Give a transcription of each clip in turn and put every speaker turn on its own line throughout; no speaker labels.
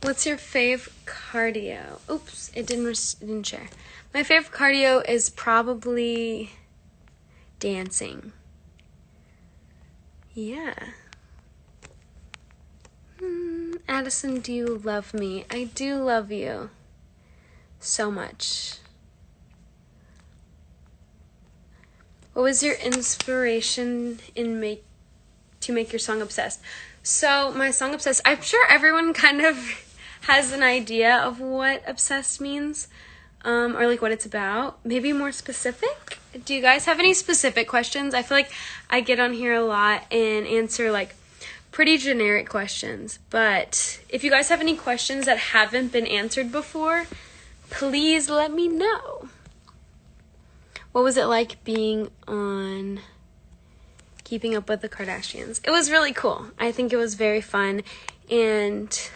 What's your fave cardio? Oops, it didn't share. My favorite cardio is probably dancing. Yeah. Addison, do you love me? I do love you so much. What was your inspiration to make your song Obsessed? So my song Obsessed, I'm sure everyone kind of has an idea of what obsessed means, or like what it's about. Maybe more specific? Do you guys have any specific questions? I feel like I get on here a lot and answer like pretty generic questions, but if you guys have any questions that haven't been answered before, please let me know. What was it like being on Keeping Up with the Kardashians? It was really cool. I think it was very fun, and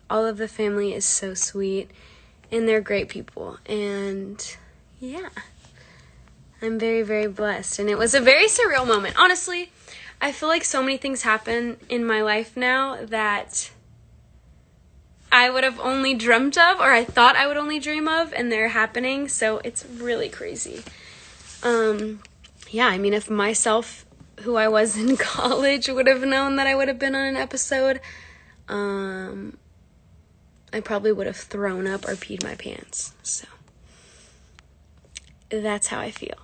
all of the family is so sweet, and they're great people, and yeah, I'm very, very blessed, and it was a very surreal moment. Honestly, I feel like so many things happen in my life now that I would have only dreamt of, or I thought I would only dream of, and they're happening, so it's really crazy. Yeah, I mean, if myself, who I was in college, would have known that I would have been on an episode, I probably would have thrown up or peed my pants. So that's how I feel.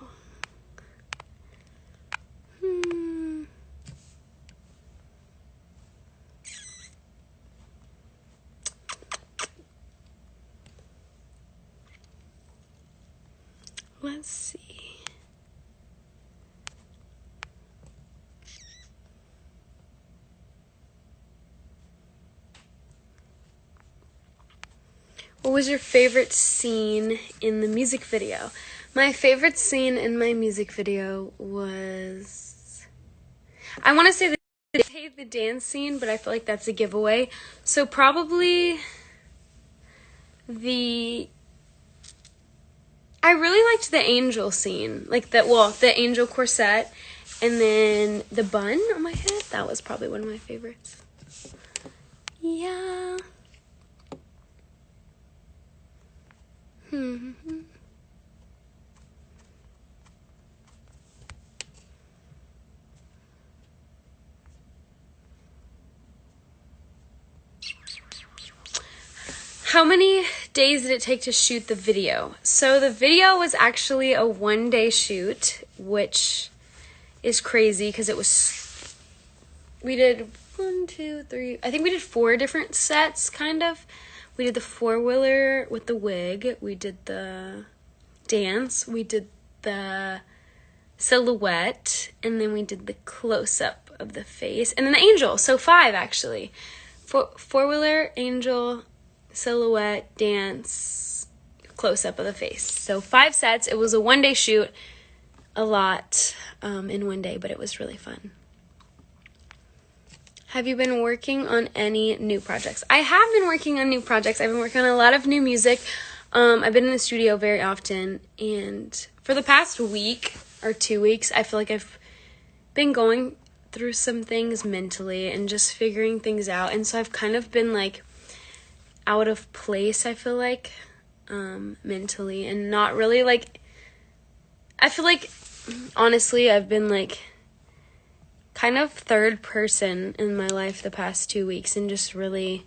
Let's see. What was your favorite scene in the music video? My favorite scene in my music video was, I want to say the dance scene, but I feel like that's a giveaway. So probably I really liked the angel scene, like the angel corset, and then the bun on my head. That was probably one of my favorites. Yeah. How many days did it take to shoot the video? So the video was actually a 1-day shoot, which is crazy because we did 1, 2, 3, I think we did 4 different sets, kind of. We did the 4-wheeler with the wig, we did the dance, we did the silhouette, and then we did the close-up of the face, and then the angel, so 5 actually. 4-wheeler, angel, silhouette, dance, close-up of the face. So 5 sets. It was a 1-day shoot, a lot in 1 day, but it was really fun. Have you been working on any new projects? I have been working on new projects. I've been working on a lot of new music. I've been in the studio very often, and for the past week or 2 weeks, I feel like I've been going through some things mentally and just figuring things out, and so I've kind of been like out of place, I feel like, mentally, and not really like, I feel like, honestly, I've been like kind of third person in my life the past 2 weeks and just really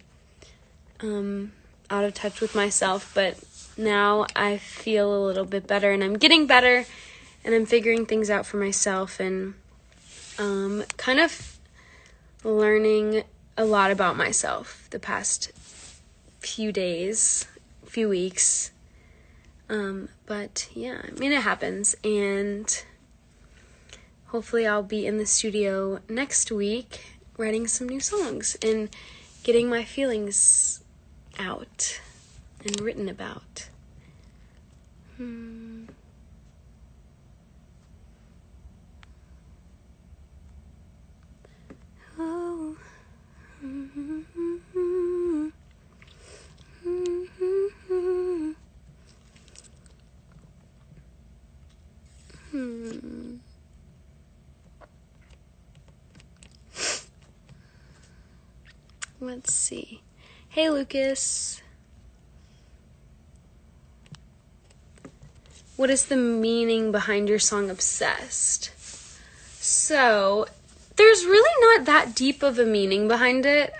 out of touch with myself, but now I feel a little bit better, and I'm getting better, and I'm figuring things out for myself, and kind of learning a lot about myself the past few weeks, but yeah, I mean, it happens, and hopefully I'll be in the studio next week writing some new songs and getting my feelings out and written about. Oh. Let's see. Hey, Lucas. What is the meaning behind your song Obsessed? So, there's really not that deep of a meaning behind it.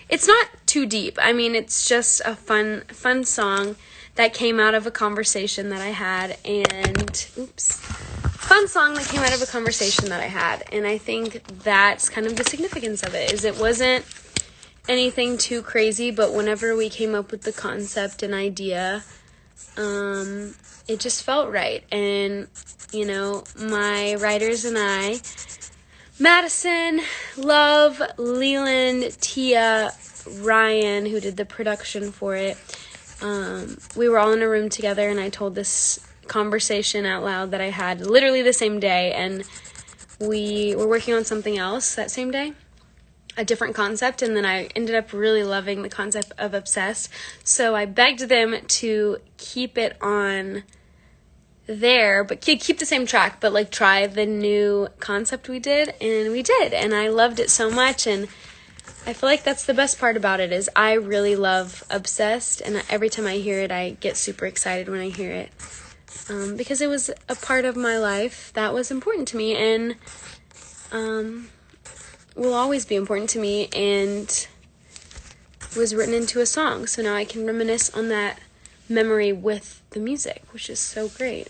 It's not too deep. I mean, it's just a fun song that came out of a conversation that I had, and fun song that came out of a conversation that I had, and I think that's kind of the significance of it, is it wasn't anything too crazy, but whenever we came up with the concept and idea, it just felt right. And, you know, my writers and I, Madison, Love, Leland, Tia, Ryan, who did the production for it, we were all in a room together, and I told this conversation out loud that I had literally the same day, and we were working on something else that same day, a different concept, and then I ended up really loving the concept of Obsessed, so I begged them to keep it on there, but keep the same track, but like try the new concept we did, and we did, and I loved it so much. And I feel like that's the best part about it, is I really love Obsessed, and every time I hear it, I get super excited when I hear it, because it was a part of my life that was important to me, and will always be important to me, and was written into a song, so now I can reminisce on that memory with the music, which is so great,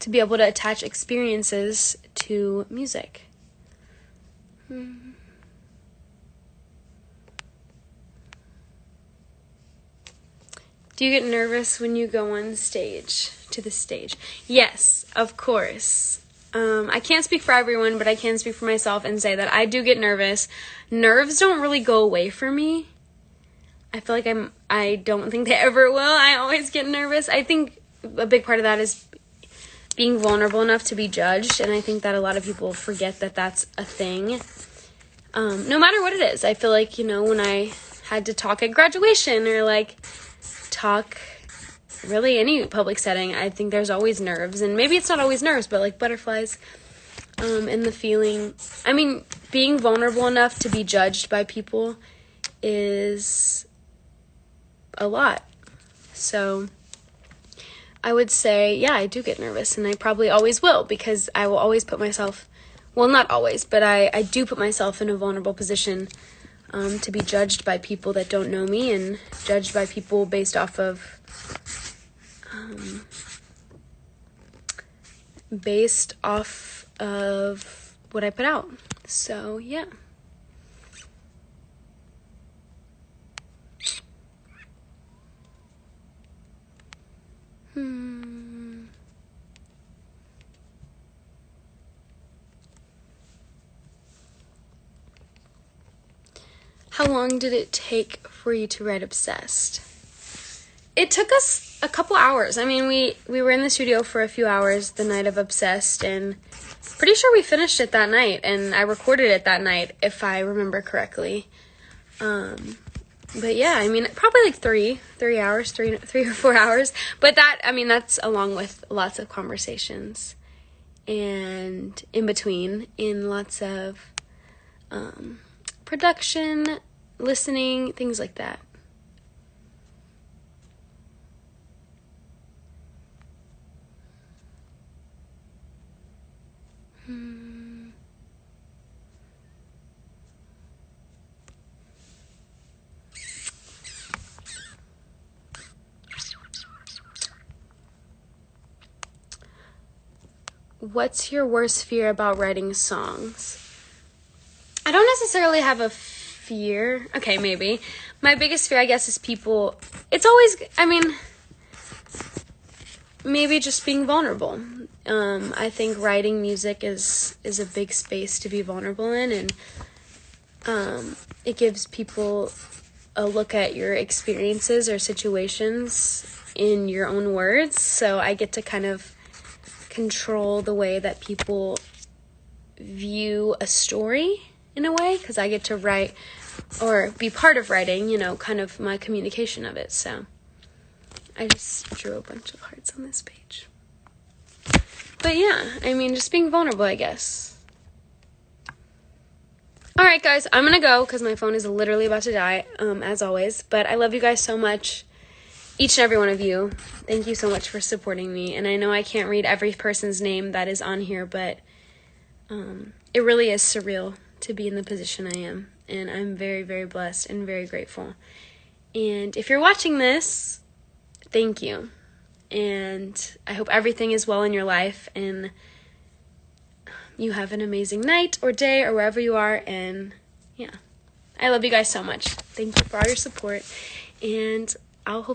to be able to attach experiences to music. Do you get nervous when you go on stage, to the stage? Yes, of course. I can't speak for everyone, but I can speak for myself and say that I do get nervous. Nerves don't really go away for me. I feel like I don't think they ever will. I always get nervous. I think a big part of that is being vulnerable enough to be judged, and I think that a lot of people forget that that's a thing. No matter what it is. I feel like, you know, when I had to talk at graduation, or like talk really any public setting, I think there's always nerves, and maybe it's not always nerves, but like butterflies, and the feeling, I mean, being vulnerable enough to be judged by people is a lot. So I would say, yeah, I do get nervous, and I probably always will, because I will always put myself, well, not always, but I do put myself in a vulnerable position, to be judged by people that don't know me, and judged by people based off of what I put out. So, yeah. How long did it take for you to write Obsessed? It took us a couple hours. I mean, we were in the studio for a few hours the night of Obsessed, and pretty sure we finished it that night, and I recorded it that night, if I remember correctly. But yeah, I mean, probably like three or 4 hours. But that, I mean, that's along with lots of conversations, and in between, in lots of production, listening, things like that. What's your worst fear about writing songs? I don't necessarily have a fear. Okay, maybe. My biggest fear, I guess, is people. It's always, I mean, maybe just being vulnerable. I think writing music is a big space to be vulnerable in, and it gives people a look at your experiences or situations in your own words. So I get to kind of control the way that people view a story in a way, because I get to write or be part of writing, you know, kind of my communication of it. So I just drew a bunch of hearts on this page. But yeah, I mean, just being vulnerable, I guess. Alright guys, I'm gonna go because my phone is literally about to die, as always. But I love you guys so much. Each and every one of you. Thank you so much for supporting me. And I know I can't read every person's name that is on here, but it really is surreal to be in the position I am. And I'm very, very blessed and very grateful. And if you're watching this, thank you. And I hope everything is well in your life and you have an amazing night or day or wherever you are. And yeah, I love you guys so much. Thank you for all your support. And I'll hope